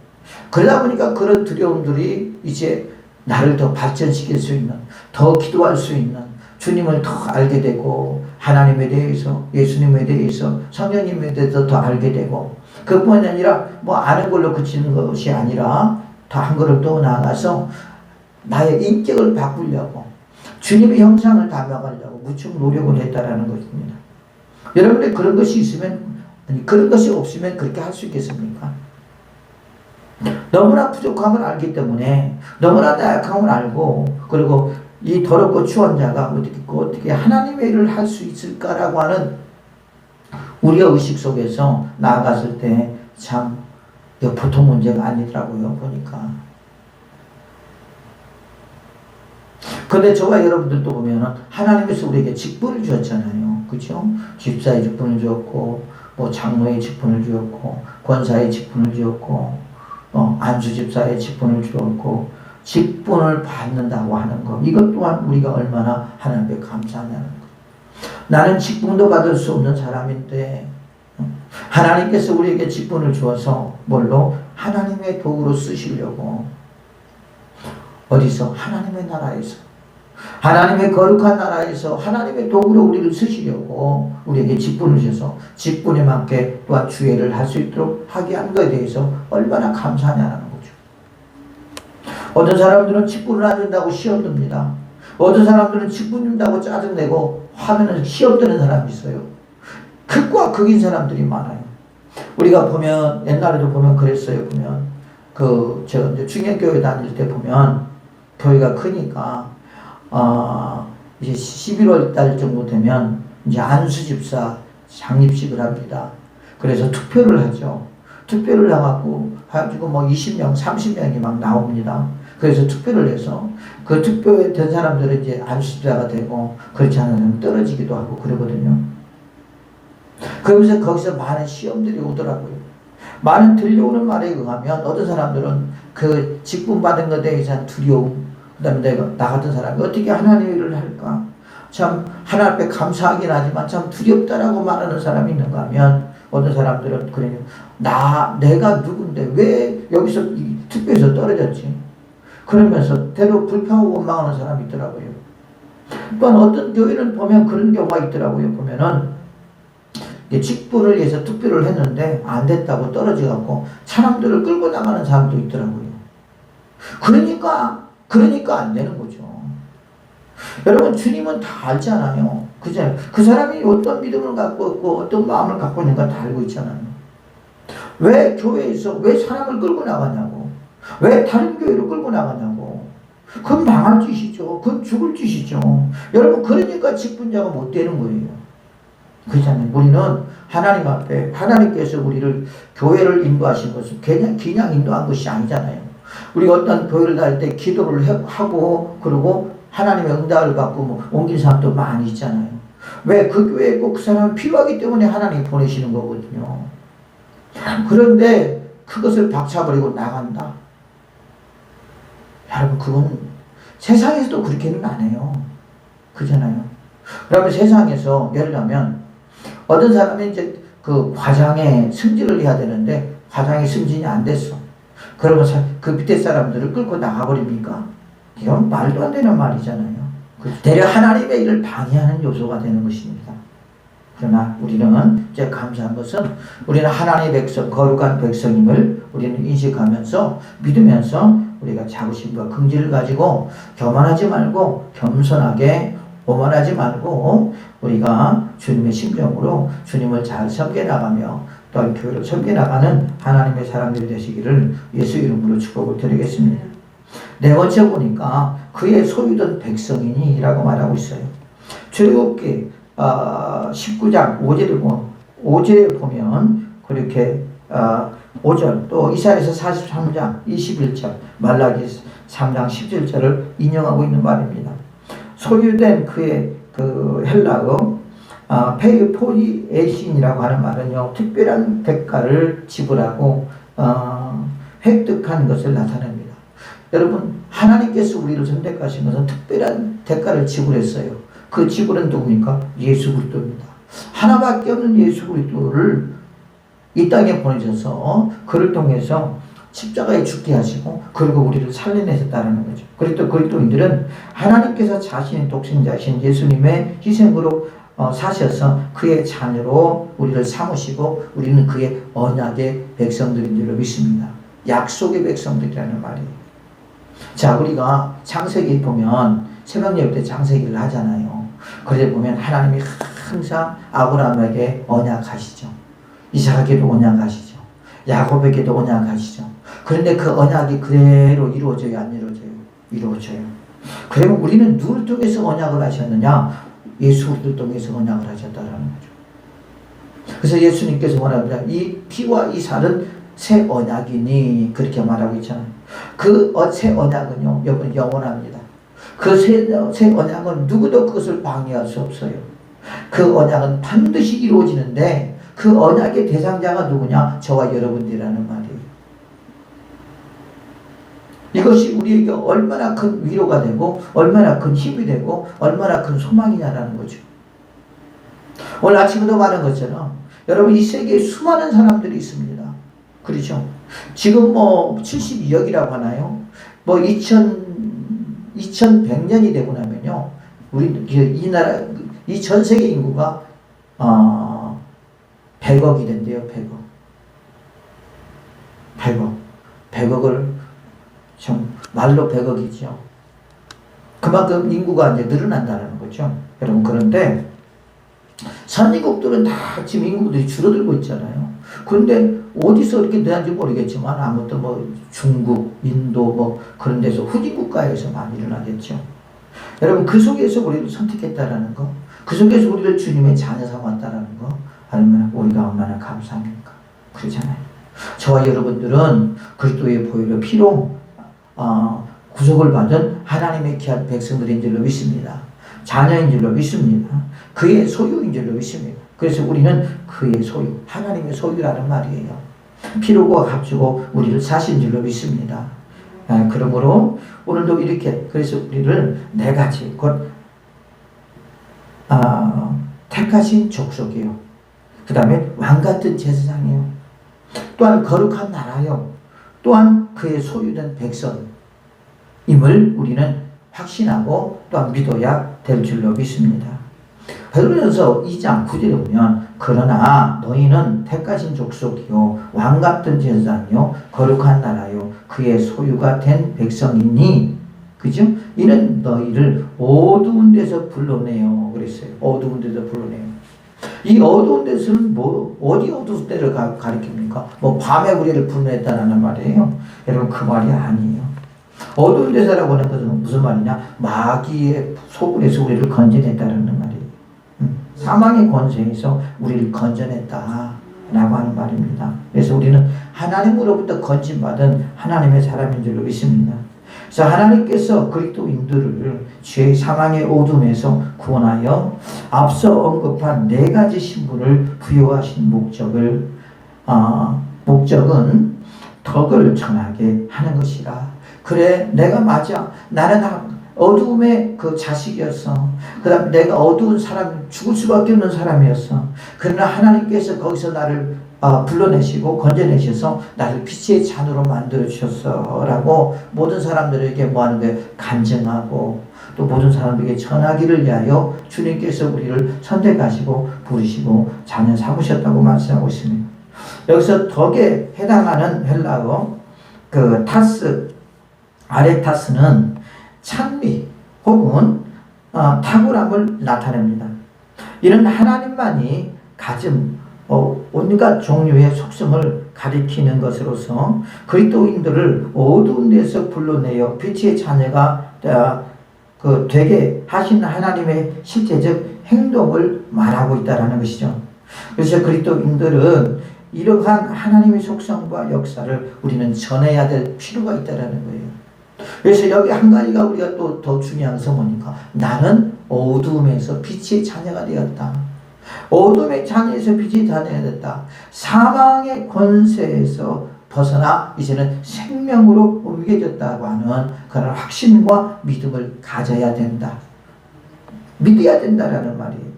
그러다 보니까 그런 두려움들이 이제 나를 더 발전시킬 수 있는, 더 기도할 수 있는, 주님을 더 알게 되고 하나님에 대해서, 예수님에 대해서, 성령님에 대해서 더 알게 되고, 그뿐만 아니라 아는 걸로 그치는 것이 아니라 더 한 걸음 더 나아가서 나의 인격을 바꾸려고 주님의 형상을 담아가려고 무척 노력을 했다라는 것입니다. 여러분의 그런 것이 있으면, 아니 그런 것이 없으면 그렇게 할 수 있겠습니까? 너무나 부족함을 알기 때문에, 너무나 나약함을 알고, 그리고 이 더럽고 추한 자가 어떻게 하나님의 일을 할 수 있을까라고 하는 우리의 의식 속에서 나아갔을 때 참 보통 문제가 아니더라고요, 보니까. 근데 저와 여러분들도 보면은 하나님께서 우리에게 직분을 주었잖아요. 그죠? 집사의 직분을 주었고, 장로의 직분을 주었고, 권사의 직분을 주었고, 안수 집사의 직분을 주었고, 직분을 받는다고 하는 것. 이것 또한 우리가 얼마나 하나님께 감사하냐는 것. 나는 직분도 받을 수 없는 사람인데, 하나님께서 우리에게 직분을 주어서 뭘로? 하나님의 도구로 쓰시려고. 어디서? 하나님의 나라에서. 하나님의 거룩한 나라에서 하나님의 도구로 우리를 쓰시려고 우리에게 직분을 주셔서 직분에 맞게 또한 주의를 할 수 있도록 하게 한 것에 대해서 얼마나 감사하냐는 거죠. 어떤 사람들은 직분을 안 준다고 시험 듭니다. 어떤 사람들은 직분 준다고 짜증내고 화면을 시험 드는 사람이 있어요. 극과 극인 사람들이 많아요. 우리가 보면 옛날에도 보면 그랬어요. 보면 제가 이제 중년교회 다닐 때 보면 교회가 크니까 이제 11월 달 정도 되면 이제 안수 집사 장립식을 합니다. 그래서 투표를 하죠. 투표를 해가지고 20명, 30명이 막 나옵니다. 그래서 투표를 해서 그 투표에 된 사람들은 이제 안수 집사가 되고, 그렇지 않은 사람은 떨어지기도 하고 그러거든요. 그러면서 거기서 많은 시험들이 오더라고요. 많은 들려오는 말에 의하면 어떤 사람들은 그 직분 받은 것에 대해서 두려움, 그 다음에 나 같은 사람이 어떻게 하나님의 일을 할까? 참 하나님 앞에 감사하긴 하지만 참 두렵다라고 말하는 사람이 있는가 하면, 어떤 사람들은 그래요. 내가 누군데 왜 여기서 이 투표에서 떨어졌지? 그러면서 대로 불평하고 원망하는 사람이 있더라고요. 또한 어떤 교회는 보면 그런 경우가 있더라고요. 보면은 직분을 위해서 투표를 했는데 안 됐다고 떨어져갖고 사람들을 끌고 나가는 사람도 있더라고요. 그러니까 안 되는 거죠. 여러분, 주님은 다 알잖아요. 그죠? 그 사람이 어떤 믿음을 갖고 있고 어떤 마음을 갖고 있는가 다 알고 있잖아요. 왜 교회에서 왜 사람을 끌고 나가냐고, 왜 다른 교회로 끌고 나가냐고. 그건 망할 짓이죠. 그건 죽을 짓이죠. 여러분, 그러니까 직분자가 못 되는 거예요. 그렇잖아요. 우리는 하나님 앞에, 하나님께서 우리를 교회를 인도하신 것은 그냥 인도한 것이 아니잖아요. 우리가 어떤 교회를 다닐 때 기도를 하고, 그리고 하나님의 응답을 받고 옮긴 사람도 많이 있잖아요. 왜? 그 교회에 꼭 그 사람이 필요하기 때문에 하나님이 보내시는 거거든요. 그런데 그것을 박차버리고 나간다. 여러분, 그건 세상에서도 그렇게는 안 해요. 그잖아요. 그러면 세상에서 예를 들면 어떤 사람이 이제 그 과장에 승진을 해야 되는데 과장이 승진이 안 됐어. 그러면 그 밑에 사람들을 끌고 나가버립니까? 이건 말도 안 되는 말이잖아요. 대려 하나님의 일을 방해하는 요소가 되는 것입니다. 그러나 우리는 이제 감사한 것은 우리는 하나님의 백성, 거룩한 백성임을 우리는 인식하면서 믿으면서 우리가 자부심과 긍지를 가지고 교만하지 말고 겸손하게, 오만하지 말고 우리가 주님의 심정으로 주님을 잘 섬겨나가며 또한 교회를 섬겨나가는 하나님의 사람들이 되시기를 예수 이름으로 축복을 드리겠습니다. 네 번째 보니까 그의 소유된 백성이니라고 말하고 있어요. 출애굽기 19장 5절에 보면 그렇게 5절, 또 이사야서 43장 21절, 말라기 3장 17절을 인용하고 있는 말입니다. 소유된 그의 그 헬라어 페이포리에신이라고 하는 말은요, 특별한 대가를 지불하고 획득한 것을 나타냅니다. 여러분, 하나님께서 우리를 선택하신 것은 특별한 대가를 지불했어요. 그 지불은 누굽니까? 예수 그리스도입니다. 하나밖에 없는 예수 그리스도를 이 땅에 보내셔서 그를 통해서 십자가에 죽게 하시고 그리고 우리를 살려내셨다는 거죠. 그리고 그리스도인들은 하나님께서 자신의 독생자신 예수님의 희생으로 사셔서 그의 자녀로 우리를 삼으시고 우리는 그의 언약의 백성들인 줄로 믿습니다. 약속의 백성들이라는 말이에요. 자, 우리가 창세기 보면 새벽예배 때 창세기를 하잖아요. 그래 보면 하나님이 항상 아브라함에게 언약하시죠. 이삭에게도 언약하시죠. 야곱에게도 언약하시죠. 그런데 그 언약이 그대로 이루어져요, 안 이루어져요? 이루어져요. 그러면 우리는 누굴 통해서 언약을 하셨느냐? 예수 그리스도를 통해서 언약을 하셨다라는 거죠. 그래서 예수님께서 뭐라고 하냐? 이 피와 이 살은 새 언약이니 그렇게 말하고 있잖아요. 그 새 언약은요, 여러분 영원합니다. 그 새 언약은 누구도 그것을 방해할 수 없어요. 그 언약은 반드시 이루어지는데 그 언약의 대상자가 누구냐? 저와 여러분들이라는 말이에요. 이것이 우리에게 얼마나 큰 위로가 되고 얼마나 큰 힘이 되고 얼마나 큰 소망이냐라는 거죠. 오늘 아침에도 말한 것처럼 여러분 이 세계에 수많은 사람들이 있습니다. 그렇죠? 지금 72억이라고 하나요? 2100년이 되고 나면요, 우리 이 나라 이 전 세계 인구가 100억이 된대요. 100억을 좀 말로 100억이죠. 그만큼 인구가 이제 늘어난다는 거죠. 여러분, 그런데 선진국들은 다 지금 인구들이 줄어들고 있잖아요. 그런데 어디서 이렇게 되는지 모르겠지만 아무튼 중국, 인도 그런 데서 후진국가에서 많이 일어나겠죠. 여러분, 그 속에서 우리를 선택했다라는 거, 그 속에서 우리를 주님의 자녀 삼았다라는 거, 아니면 우리가 얼마나 감사합니까? 그렇잖아요. 저와 여러분들은 그리스도의 보혈의 피로 구속을 받은 하나님의 귀한 백성들인 줄로 믿습니다. 자녀인 줄로 믿습니다. 그의 소유인 줄로 믿습니다. 그래서 우리는 그의 소유, 하나님의 소유라는 말이에요. 피로고 값주고 우리를 사신 줄로 믿습니다. 그러므로 오늘도 이렇게, 그래서 우리를 네 가지 곧 택하신 족속이요, 그 다음에 왕같은 제사장이요, 또한 거룩한 나라요, 또한 그의 소유된 백성임을 우리는 확신하고 또한 믿어야 될 줄로 믿습니다. 베드로전서 2장 9절에 보면 그러나 너희는 택하신 족속이요 왕같은 제사장이요 거룩한 나라요 그의 소유가 된 백성이니, 그죠? 이는 너희를 어두운 데서 불러내요 그랬어요. 어두운 데서 불러내요. 이 어두운 데서는 어디 어두운 데를 가리킵니까? 밤에 우리를 불러냈다는 말이에요. 여러분, 그 말이 아니에요. 어두운 데서라고 하는 것은 무슨 말이냐? 마귀의 소굴에서 우리를 건져냈다는 말이에요. 사망의 권세에서 우리를 건져냈다라고 하는 말입니다. 그래서 우리는 하나님으로부터 건진받은 하나님의 사람인 줄로 믿습니다. 그래서 하나님께서 그리스도인들을 죄의 사망의 어둠에서 구원하여 앞서 언급한 네 가지 신분을 부여하신 목적은 덕을 전하게 하는 것이라. 그래, 내가 맞아. 나는 어두움의 그 자식이었어. 그 다음에 내가 어두운 사람, 죽을 수밖에 없는 사람이었어. 그러나 하나님께서 거기서 나를 불러내시고 건져내셔서 나를 빛의 잔으로 만들어주셨어 라고 모든 사람들에게 뭐하는 거예요? 간증하고 또 모든 사람들에게 전하기를 위하여 주님께서 우리를 선택하시고 부르시고 자녀 삼으셨다고 말씀하고 있습니다. 여기서 덕에 해당하는 헬라어 그 타스, 아레타스는 찬미 혹은 탁월함을 나타냅니다. 이는 하나님만이 가진 온갖 종류의 속성을 가리키는 것으로서 그리스도인들을 어두운 데서 불러내어 빛의 자녀가 되게 하신 하나님의 실제적 행동을 말하고 있다는 것이죠. 그래서 그리스도인들은 이러한 하나님의 속성과 역사를 우리는 전해야 될 필요가 있다는 거예요. 그래서 여기 한 가지가 우리가 또 더 중요한 것은 뭡니까? 나는 어두움에서 빛의 자녀가 되었다. 어둠의 자녀에서 빛의 자녀가 됐다. 사망의 권세에서 벗어나 이제는 생명으로 옮겨졌다고 하는 그런 확신과 믿음을 가져야 된다. 믿어야 된다라는 말이에요.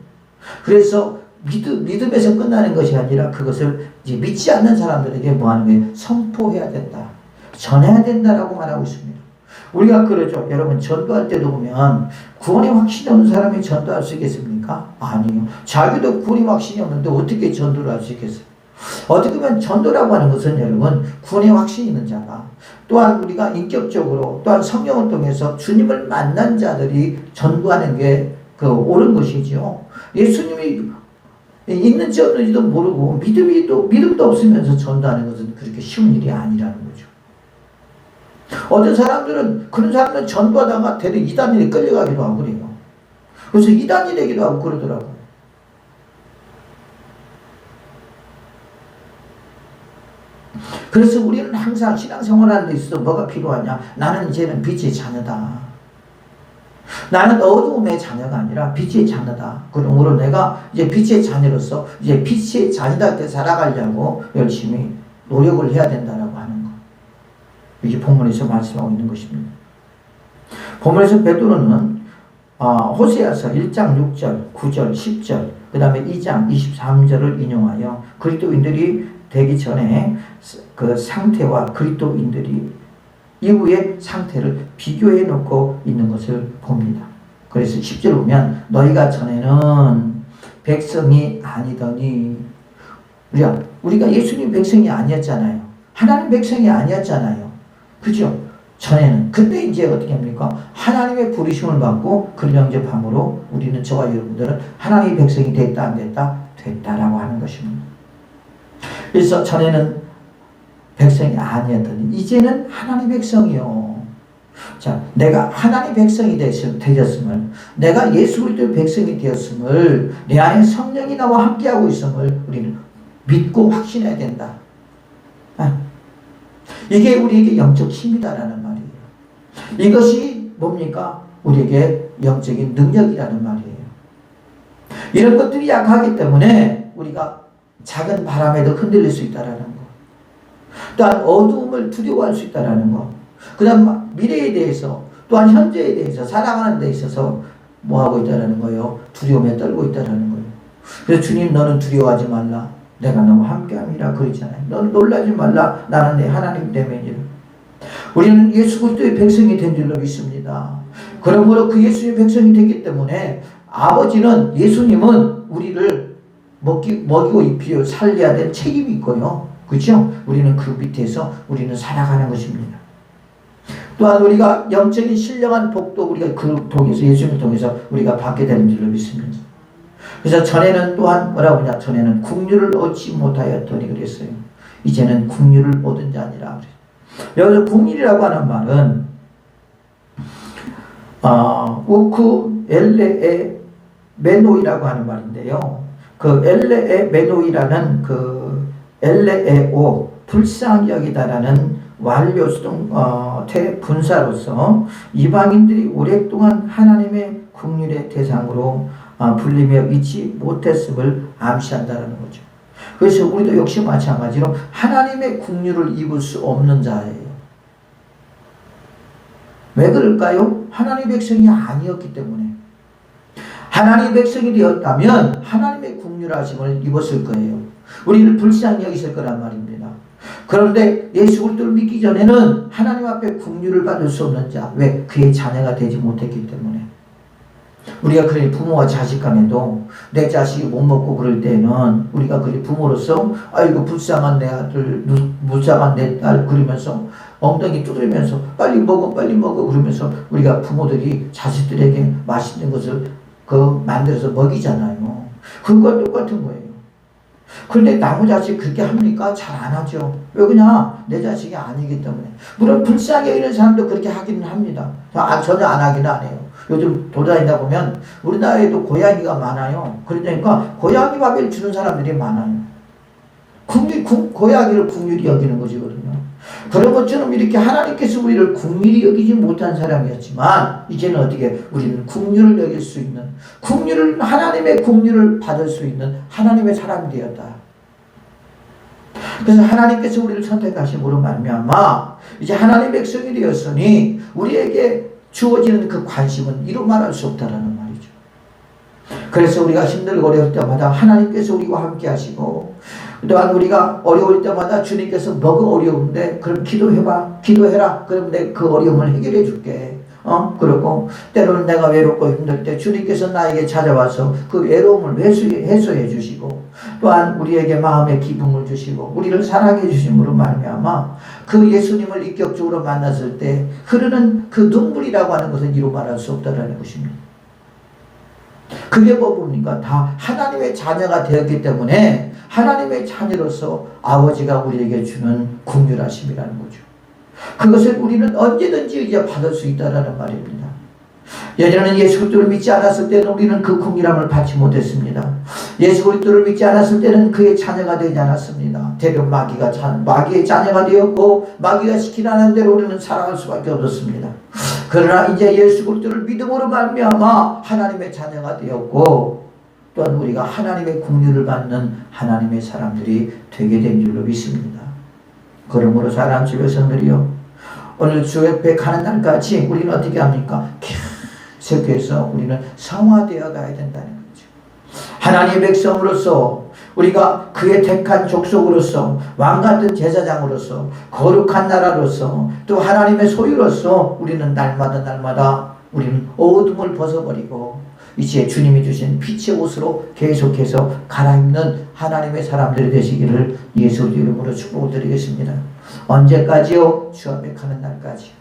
그래서 믿음에서 끝나는 것이 아니라 그것을 이제 믿지 않는 사람들에게 뭐 하는 거예요? 선포해야 된다. 전해야 된다라고 말하고 있습니다. 우리가 그러죠. 여러분 전도할 때도 보면 구원의 확신이 없는 사람이 전도할 수 있겠습니까? 아니요. 자기도 구원의 확신이 없는데 어떻게 전도를 할 수 있겠어요? 어떻게 보면 전도라고 하는 것은 여러분 구원의 확신이 있는 자가 또한 우리가 인격적으로 또한 성령을 통해서 주님을 만난 자들이 전도하는 게 그 옳은 것이죠. 예수님이 있는지 없는지도 모르고 믿음도 없으면서 전도하는 것은 그렇게 쉬운 일이 아니라는 거죠. 어떤 사람들은 그런 사람들은 전도하다가 대대 이단일에 끌려가기도 하고 그래요. 그래서 이단이 되기도 하고 그러더라고요. 그래서 우리는 항상 신앙생활하는 데 있어서 뭐가 필요하냐? 나는 이제는 빛의 자녀다. 나는 어두움의 자녀가 아니라 빛의 자녀다. 그러므로 내가 이제 빛의 자녀로서 이제 빛의 자녀답게 살아가려고 열심히 노력을 해야 된다라고 하는 거. 이게 본문에서 말씀하고 있는 것입니다. 본문에서 베드로는 호세아서 1장 6절, 9절, 10절, 그 다음에 2장 23절을 인용하여 그리스도인들이 되기 전에 그 상태와 그리스도인들이 이후의 상태를 비교해 놓고 있는 것을 봅니다. 그래서 10절 보면 너희가 전에는 백성이 아니더니 우리가 예수님 백성이 아니었잖아요. 하나님 백성이 아니었잖아요. 그죠? 전에는. 근데 이제 어떻게 합니까? 하나님의 부르심을 받고 그를 영접함으로 우리는 저와 여러분들은 하나님의 백성이 됐다 안 됐다? 됐다라고 하는 것입니다. 그래서 전에는 백성이 아니었더니 이제는 하나님 백성이요. 자, 내가 하나님 백성이 되었음을, 내가 예수 그리스도의 백성이 되었음을, 내 안에 성령이 나와 함께하고 있음을 우리는 믿고 확신해야 된다. 이게 우리에게 영적 힘이다라는 말이에요. 이것이 뭡니까? 우리에게 영적인 능력이라는 말이에요. 이런 것들이 약하기 때문에 우리가 작은 바람에도 흔들릴 수 있다라는 거. 또한 어두움을 두려워할 수 있다라는 거. 그 다음 미래에 대해서 또한 현재에 대해서 살아가는 데 있어서 뭐하고 있다라는 거예요? 두려움에 떨고 있다라는 거예요. 그래서 주님 너는 두려워하지 말라. 내가 너와 함께함이라 그러잖아요. 너는 놀라지 말라. 나는 내 하나님 때문이라. 우리는 예수 그리스도의 백성이 된 줄로 믿습니다. 그러므로 그 예수의 백성이 됐기 때문에 아버지는 예수님은 우리를 먹이고 입히고 살려야 될 책임이 있고요. 그렇죠? 우리는 그 밑에서 우리는 살아가는 것입니다. 또한 우리가 영적인 신령한 복도 우리가 그 통해서 예수님을 통해서 우리가 받게 되는 줄로 믿습니다. 그래서 전에는 또한 뭐라고 하냐? 전에는 국류를 얻지 못하였더니 그랬어요. 이제는 국류를 얻은 자니라. 여기서 국률이라고 하는 말은 우크 엘레에 메노이라고 하는 말인데요. 그 엘레에 메노이라는 그 엘레에오 불쌍히 여기다라는 완료수동 대분사로서 이방인들이 오랫동안 하나님의 국률의 대상으로 불리며 잊지 못했음을 암시한다는 거죠. 그래서 우리도 역시 마찬가지로 하나님의 국률을 입을 수 없는 자예요. 왜 그럴까요? 하나님의 백성이 아니었기 때문에. 하나님의 백성이 되었다면 하나님의 국률하심을 입었을 거예요. 우리를 불쌍히 여기실 거란 말입니다. 그런데 예수 그리스도를 믿기 전에는 하나님 앞에 국률을 받을 수 없는 자. 왜? 그의 자녀가 되지 못했기 때문에. 우리가 그래 부모와 자식 간에도 내 자식이 못 먹고 그럴 때는 우리가 그래 부모로서 아이고 불쌍한 내 아들, 불쌍한 내 딸 그러면서 엉덩이 두드리면서 빨리 먹어 그러면서 우리가 부모들이 자식들에게 맛있는 것을 만들어서 먹이잖아요. 그것과 똑같은 거예요. 그런데 나무 자식 그렇게 합니까? 잘 안 하죠. 왜 그냥 내 자식이 아니기 때문에. 물론 불쌍히 여기는 사람도 그렇게 하기는 합니다. 전혀 안 하기는 안 해요. 요즘 돌아다니다 보면 우리나라에도 고양이가 많아요. 그러니까 고양이 밥을 주는 사람들이 많아요. 고약을 긍휼히 여기는 것이거든요. 그런 것처럼 이렇게 하나님께서 우리를 긍휼히 여기지 못한 사람이었지만 이제는 어떻게 우리는 긍휼을 여길 수 있는, 하나님의 긍휼을 받을 수 있는 하나님의 사람이 되었다. 그래서 하나님께서 우리를 선택하심으로 말미암아 이제 하나님의 백성이 되었으니 우리에게 주어지는 그 관심은 이루 말할 수 없다라는 말이죠. 그래서 우리가 힘들고 어려울 때마다 하나님께서 우리와 함께 하시고, 또한 우리가 어려울 때마다 주님께서 뭐가 어려운데 그럼 기도해라. 그럼 내가 그 어려움을 해결해 줄게. 그리고 때로는 내가 외롭고 힘들 때 주님께서 나에게 찾아와서 그 외로움을 해소해 주시고, 또한 우리에게 마음의 기쁨을 주시고 우리를 사랑해 주심으로 말미암아 그 예수님을 인격적으로 만났을 때 흐르는 그 눈물이라고 하는 것은 이루 말할 수 없다라는 것입니다. 그게 뭡니까? 다 하나님의 자녀가 되었기 때문에 하나님의 자녀로서 아버지가 우리에게 주는 긍휼하심이라는 거죠. 그것을 우리는 언제든지 이제 받을 수 있다라는 말입니다. 예전에는 예수 그리스도를 믿지 않았을 때는 우리는 그 긍휼함을 받지 못했습니다. 예수 그리스도를 믿지 않았을 때는 그의 자녀가 되지 않았습니다. 대변 마귀의 자녀가 되었고 마귀가 시키라는 대로 우리는 살아갈 수밖에 없었습니다. 그러나 이제 예수 그리스도를 믿음으로 말미암아 하나님의 자녀가 되었고, 또한 우리가 하나님의 긍휼을 받는 하나님의 사람들이 되게 된 줄로 믿습니다. 그러므로 사랑하는 주의 백성들이요, 오늘 주 옆에 가는 날까지 우리는 어떻게 합니까? 계속해서 우리는 성화되어 가야 된다는 거죠. 하나님의 백성으로서 우리가 그의 택한 족속으로서 왕같은 제사장으로서 거룩한 나라로서 또 하나님의 소유로서 우리는 날마다 우리는 어둠을 벗어버리고 이제 주님이 주신 빛의 옷으로 계속해서 갈아입는 하나님의 사람들이 되시기를 예수 이름으로 축복을 드리겠습니다. 언제까지요? 주 앞에 가는 날까지.